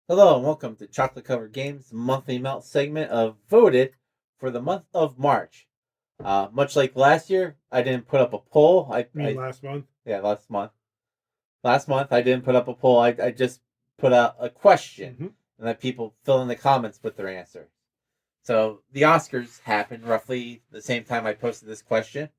Hello and welcome to Chocolate Covered Games, monthly melt segment of Voted for the month of March. Much like last year, I didn't put up a poll. I mean, last month. Yeah, last month. Last month I didn't put up a poll. I just put out a question Mm-hmm. and let people fill in the comments with their answer. So the Oscars happened roughly the same time I posted this question,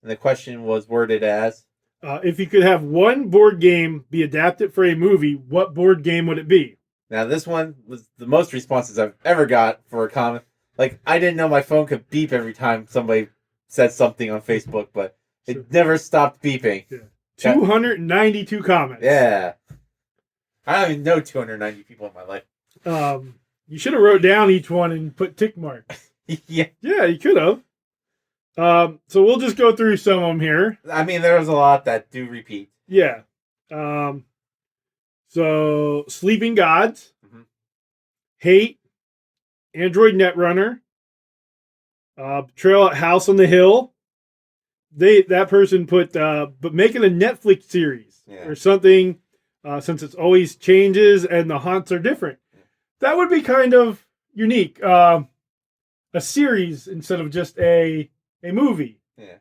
and the question was worded as, If you could have one board game be adapted for a movie, what board game would it be? now this one was the most responses I've ever got for a comment. Like I didn't know my phone could beep every time somebody said something on Facebook, but So, it never stopped beeping. yeah. 292 comments. Yeah. I don't even know 290 people in my life. You should have wrote down each one and put tick marks. Yeah. Yeah, you could have. So we'll just go through some of them here. I mean, there was a lot that do repeat. Yeah. So Sleeping Gods, Hate, Android Netrunner, Betrayal at House on the Hill. That person put but make it a Netflix series or something, since it's always changes and the haunts are different. That would be kind of unique. A series instead of just a movie. Yeah.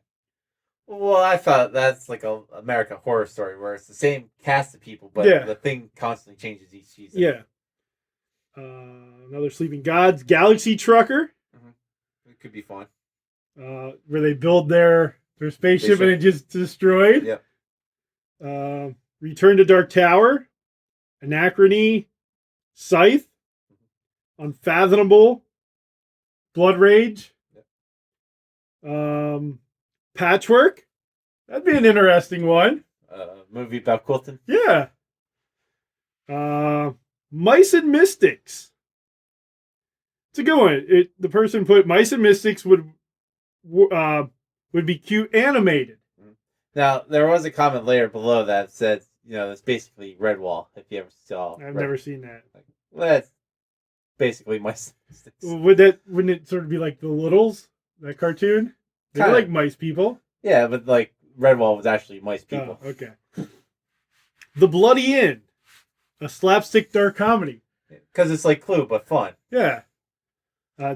Well, I thought that's like a American Horror Story where it's the same cast of people, but the thing constantly changes each season. Yeah. Another Sleeping Gods, Galaxy Trucker. It could be fun. Where they build their spaceship and it just destroyed. Yep. Return to Dark Tower, Anachrony, Scythe, Unfathomable, Blood Rage, Patchwork. That'd be an interesting one. Movie about quilting. Yeah. Mice and Mystics. It's a good one. The person put Mice and Mystics would be cute animated. Now there was a comment later below that said, it's basically Redwall. If you ever saw, I've never seen that. Well, that's basically Mice and Mystics. Wouldn't it sort of be like the Littles, that cartoon? They're like mice people. Yeah, but like Redwall was actually mice people. Oh, okay. The Bloody Inn, a slapstick dark comedy. Because it's like Clue, but fun. Yeah.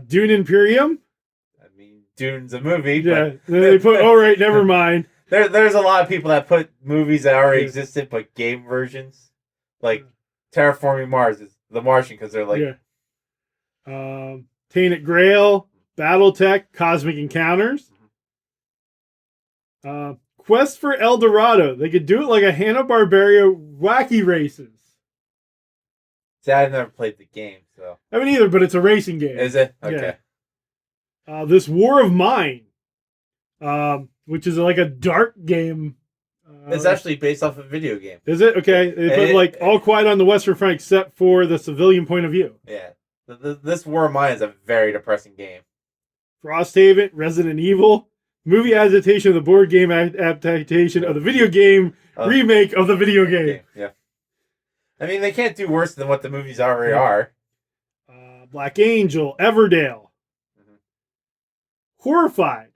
Dune Imperium. I mean, Dune's a movie. Yeah. But they put, oh, right, never mind. There's a lot of people that put movies that already existed, but game versions. Like Terraforming Mars is The Martian, because they're like... Yeah. Tainted Grail, Battletech, Cosmic Encounters. Quest for El Dorado. They could do it like a Hanna-Barbera Wacky Races. See, I've never played the game, so... I haven't either, but it's a racing game. Is it? Okay. Yeah. This War of Mine, which is like a dart game. It's actually based off a video game. Is it? Okay. They put All Quiet on the Western Front except for the civilian point of view. Yeah. This War of Mine is a very depressing game. Frosthaven, Resident Evil, movie adaptation of the board game adaptation of the video game remake of the video game. Yeah. I mean, they can't do worse than what the movies already are. Black Angel, Everdale. Horrified.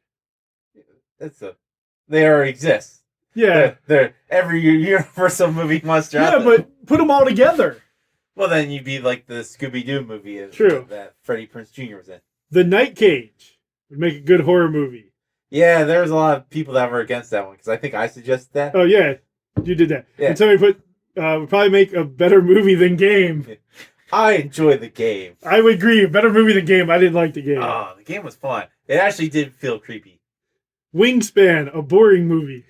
They already exist. Yeah. They're every Universal movie monster out there. But put them all together. Well, then you'd be like the Scooby-Doo movie that Freddie Prinze Jr. was in. The Night Cage would make a good horror movie. Yeah, there was a lot of people that were against that one, because I think I suggested that. Oh, yeah. You did that. Yeah. And somebody put, would probably make a better movie than game. I enjoyed the game. I would agree. Better movie than game. I didn't like the game. Oh, the game was fun. It actually did feel creepy. Wingspan, a boring movie.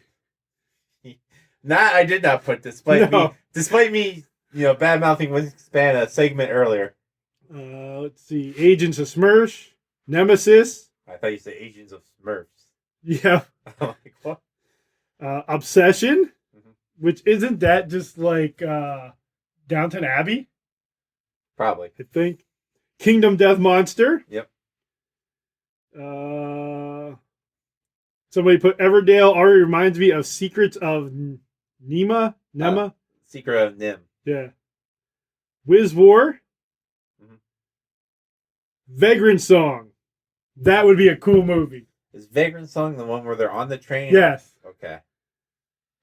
I did not put, despite me, bad mouthing Wingspan a segment earlier. Let's see. Agents of Smersh, Nemesis. I thought you said Agents of Smurfs. Yeah. I'm like, what? Obsession, which isn't that just like Downton Abbey? Probably. I think. Kingdom Death Monster. Yep. Somebody put Everdale already reminds me of Secrets of Nema. Secret of Nim. Yeah. Wiz War. Vagrant Song. That would be a cool movie. Is Vagrant Song the one where they're on the train? Yes. Okay.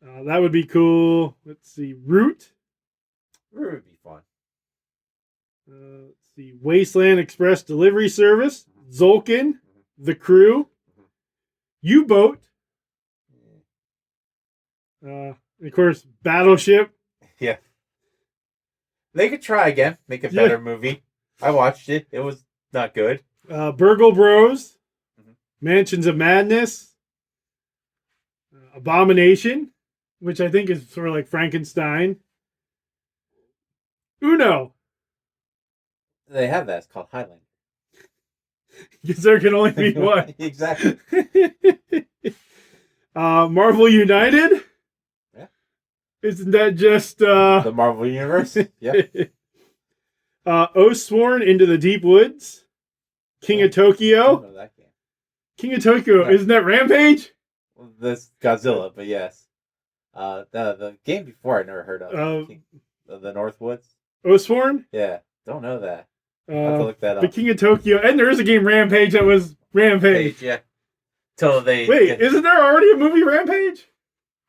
That would be cool. Let's see. Root. Root would be fun. Let's see. Wasteland Express Delivery Service, Zolkin, The Crew, U-Boat, of course, Battleship. Yeah. They could try again, make a better movie. I watched it. It was not good. Burgle Bros, Mansions of Madness, Abomination, which I think is sort of like Frankenstein. Uno. They have that. It's called Highlander. Because there can only be one. Exactly. Marvel United. Yeah. Isn't that just the Marvel Universe? Yeah. Oathsworn Into the Deep Woods. King of I Tokyo. don't know that game. King of Tokyo. No. Isn't that Rampage? Well, that's Godzilla, but yes. The game before I never heard of. The Northwoods. Oathsworn? Yeah. Don't know that. I'll have to look that up. The King of Tokyo. And there is a game, Rampage, that was Rampage. Yeah. Till they Wait, isn't there already a movie, Rampage?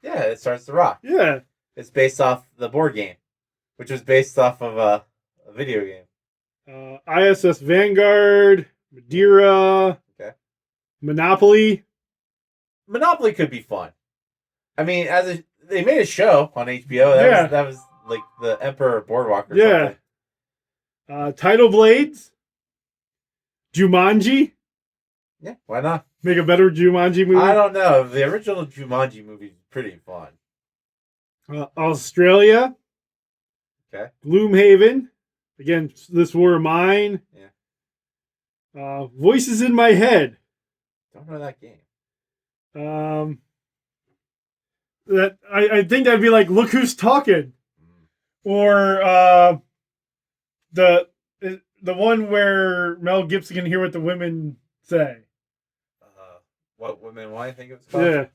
Yeah, it starts to rock. Yeah. It's based off the board game, which was based off of a video game. ISS Vanguard, Madeira, Okay. Monopoly. Monopoly could be fun. I mean, they made a show on HBO. That was like the Emperor Boardwalk or something. Tidal Blades. Jumanji. Yeah, why not? Make a better Jumanji movie. I don't know. The original Jumanji movie is pretty fun. Australia. Okay. Gloomhaven. Again, This War of Mine. Yeah. Voices in My Head. Don't know that game. That I think that'd be like Look Who's Talking, or the one where Mel Gibson can hear what the women say. What women want? I think it was called. Yeah.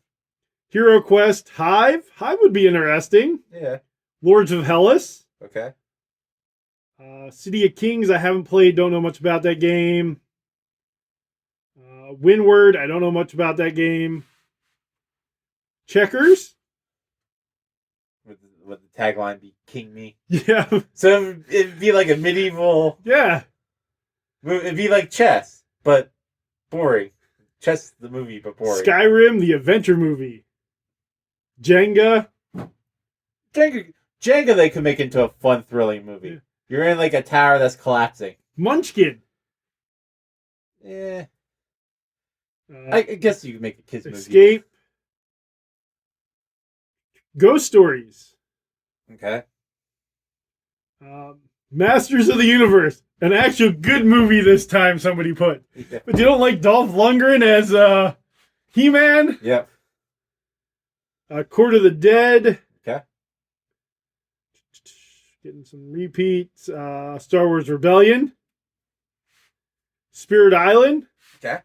Hero Quest Hive. Hive would be interesting. Yeah. Lords of Hellas. Okay. City of Kings. I haven't played. Don't know much about that game. Windward. I don't know much about that game. Checkers. Would the tagline be "King Me"? Yeah. So it'd be like a medieval. Yeah. It'd be like chess, but boring. Chess the movie, but boring. Skyrim, the adventure movie. Jenga. Jenga they could make into a fun, thrilling movie. Yeah. You're in like a tower that's collapsing. Munchkin. Yeah. I guess you could make a kids movie. Escape. Ghost Stories. Okay. Masters of the Universe. An actual good movie this time, somebody put. Yeah. But you don't like Dolph Lundgren as He-Man? Yep. Court of the Dead. Okay. Getting some repeats. Star Wars Rebellion. Spirit Island. Okay.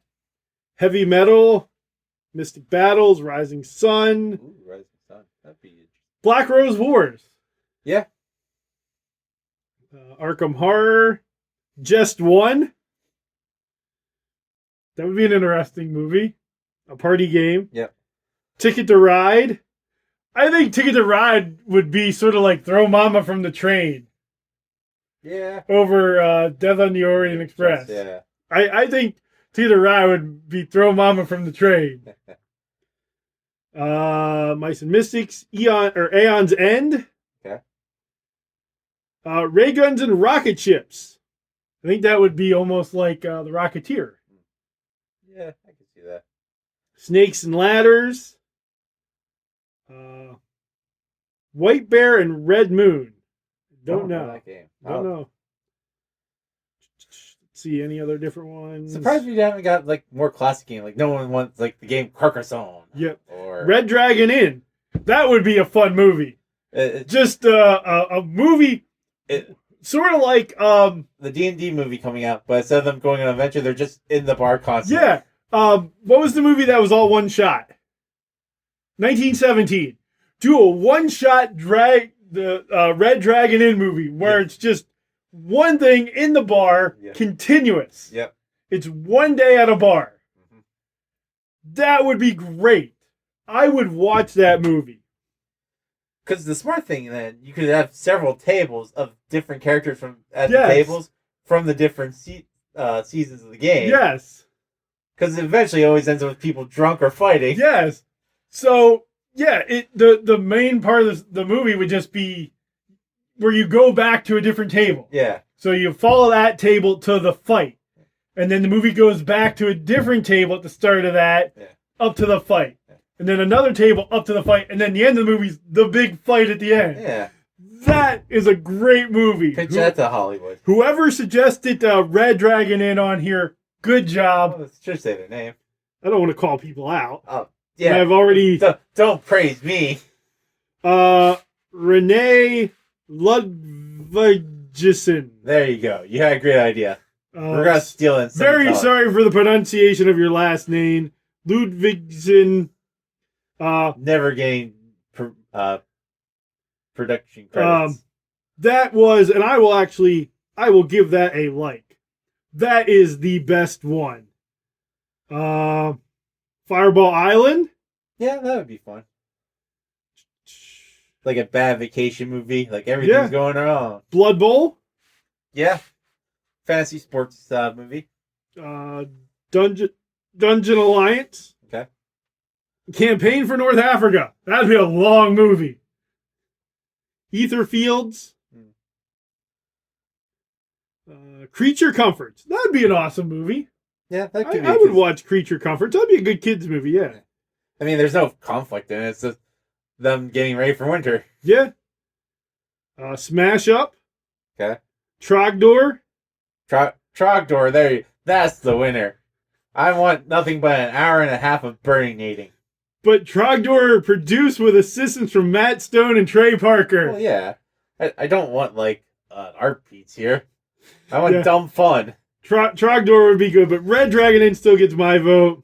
Heavy Metal. Mystic Battles. Rising Sun. Ooh, Rising Sun. That'd be interesting. Black Rose Wars. Yeah. Arkham Horror. Just One. That would be an interesting movie. A party game. Yep. Ticket to Ride. I think Ticket to Ride would be sort of like Throw Mama from the Train. Yeah. Over Death on the Orient Express. Yeah. I think Ticket to Ride would be Throw Mama from the Train. Mice and Mystics. Aeon's End. Okay. Ray Guns and Rocket Ships. I think that would be almost like The Rocketeer. Yeah, I can see that. Snakes and Ladders. White Bear and Red Moon. Don't know that game. Don't know. Let's see any other different ones. Surprised we haven't got like more classic game. Like no one wants like the game Carcassonne. Yep. Or Red Dragon Inn. That would be a fun movie. Just a movie. Sort of like the D&D movie coming out, but instead of them going on an adventure, they're just in the bar constantly. Yeah. What was the movie that was all one shot? 1917. Do a one-shot Red Dragon Inn movie where it's just one thing in the bar, continuous. Yep. It's one day at a bar. Mm-hmm. That would be great. I would watch that movie. Because the smart thing then, you could have several tables of different characters at Yes. the tables from the different seasons of the game. Yes. Because it eventually always ends up with people drunk or fighting. Yes. So yeah, the main part of the movie would just be where you go back to a different table. Yeah. So you follow that table to the fight. And then the movie goes back to a different table at the start of that, up to the fight. Yeah. And then another table up to the fight. And then the end of the movie's the big fight at the end. Yeah. That is a great movie. Pitch that to Hollywood. Whoever suggested Red Dragon Inn on here, good job. Oh, should say their name. I don't want to call people out. Oh, yeah. I've already... Don't praise me. Renee Ludvigsen. There you go. You had a great idea. We're going to steal it. Very sorry for the pronunciation of your last name. Ludvigsen. Never getting production credits. That was, and I will give that a like. That is the best one. Fireball Island? Yeah, that would be fun. Like a bad vacation movie. Like everything's going wrong. Blood Bowl? Yeah. Fantasy sports movie. Dungeon Alliance? Okay. Campaign for North Africa. That'd be a long movie. Ether Fields. Creature Comforts. That'd be an awesome movie. Yeah, that could be. I would watch Creature Comforts. That'd be a good kids movie, yeah. I mean, there's no conflict in it. It's just them getting ready for winter. Yeah. Smash Up. Okay. Trogdor. Trogdor, that's the winner. I want nothing but an hour and a half of burninating. But Trogdor produced with assistance from Matt Stone and Trey Parker. Well, yeah. I don't want, like, art beats here. I want dumb fun. Trogdor would be good, but Red Dragon Inn still gets my vote.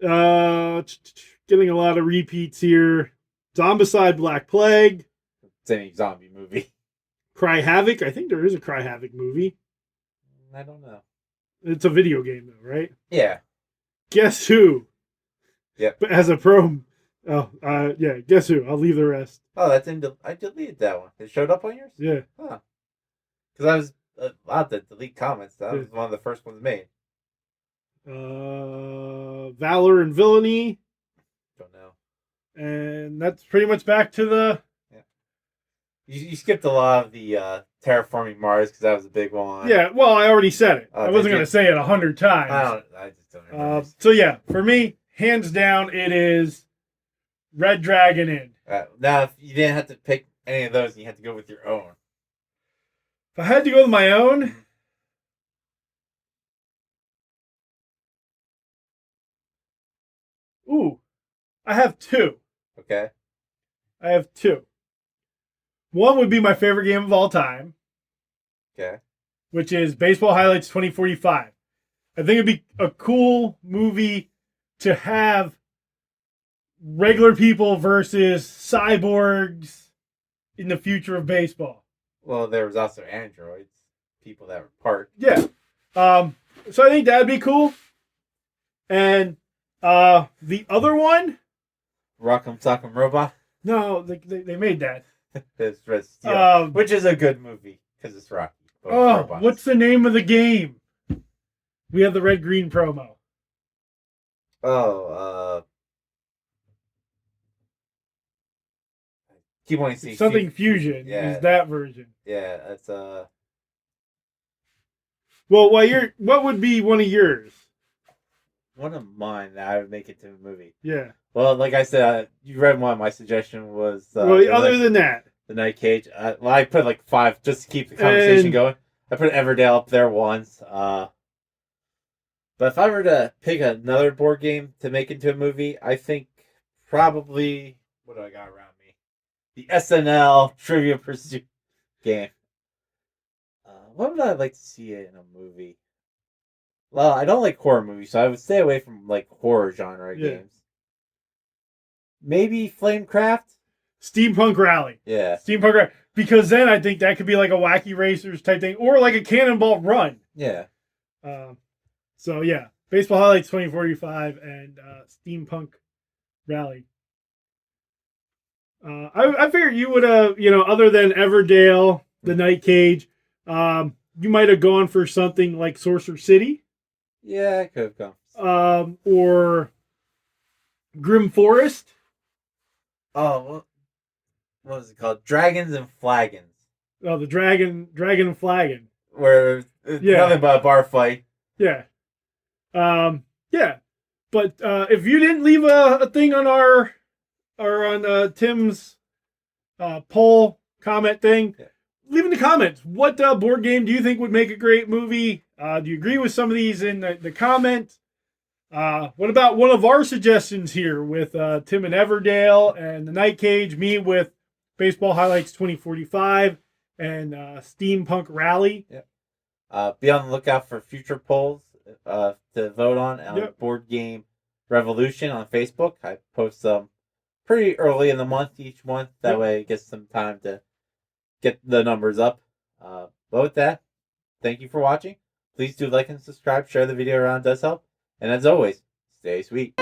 Getting a lot of repeats here. Zombicide Black Plague. It's any zombie movie. Cry Havoc. I think there is a Cry Havoc movie. I don't know. It's a video game, though, right? Yeah. Guess Who? Yep. But as a pro... Oh, yeah, Guess Who? I'll leave the rest. Oh, I deleted that one. It showed up on yours? Yeah. Huh. Because I was allowed to delete comments. That was one of the first ones made. Valor and Villainy. Don't know. And that's pretty much back to the... Yeah. You skipped a lot of the Terraforming Mars because that was a big one. Yeah, well, I already said it. I wasn't going to say it 100 times. I just don't remember. So yeah, for me, hands down, it is Red Dragon Inn. Now, if you didn't have to pick any of those, you had to go with your own. If I had to go with my own... Ooh, I have two. Okay. I have two. One would be my favorite game of all time. Okay. Which is Baseball Highlights 2045. I think it'd be a cool movie to have regular people versus cyborgs in the future of baseball. Well, there was also androids, people that were part. Yeah. So I think that'd be cool. And the other one? Rock'em Sock'em Robot? No, they made that. It's Red Steel, which is a good movie because it's Rocky. What's the name of the game? We have the red-green promo. Keep wanting to see something Fusion. Yeah. Is that version? Yeah, that's Well, what would be one of yours? One of mine that I would make it to a movie. Yeah. Well, like I said, you read one. My suggestion was. Other than that, the Night Cage. I put like 5 just to keep the conversation going. I put Everdale up there once. But if I were to pick another board game to make into a movie, I think probably what do I got around me? The SNL Trivia Pursuit game. What would I like to see in a movie? Well, I don't like horror movies, so I would stay away from like horror genre games. Maybe Flamecraft? Steampunk Rally. Yeah. Steampunk Rally. Because then I think that could be like a Wacky Racers type thing, or like a Cannonball Run. Yeah. So yeah, Baseball Highlights 2045 and Steampunk Rally. I figured you would have, other than Everdale, the Night Cage, you might have gone for something like Sorcerer City. Yeah, I could have gone. Or Grim Forest. Oh, what was it called? Dragons and Flagons. Oh, the Dragon and Flagon. Where it's nothing but a bar fight. Yeah. Yeah. But if you didn't leave a thing on on Tim's poll comment thing, leave in the comments. What board game do you think would make a great movie? Do you agree with some of these in the comments? What about one of our suggestions here with Tim and Everdale and the Night Cage, me with Baseball Highlights 2045 and Steampunk Rally? Yep. Be on the lookout for future polls to vote on Board Game Revolution on Facebook. I post them pretty early in the month each month. That way it gets some time to get the numbers up. But with that, thank you for watching. Please do like and subscribe. Share the video around. It does help. And as always, stay sweet.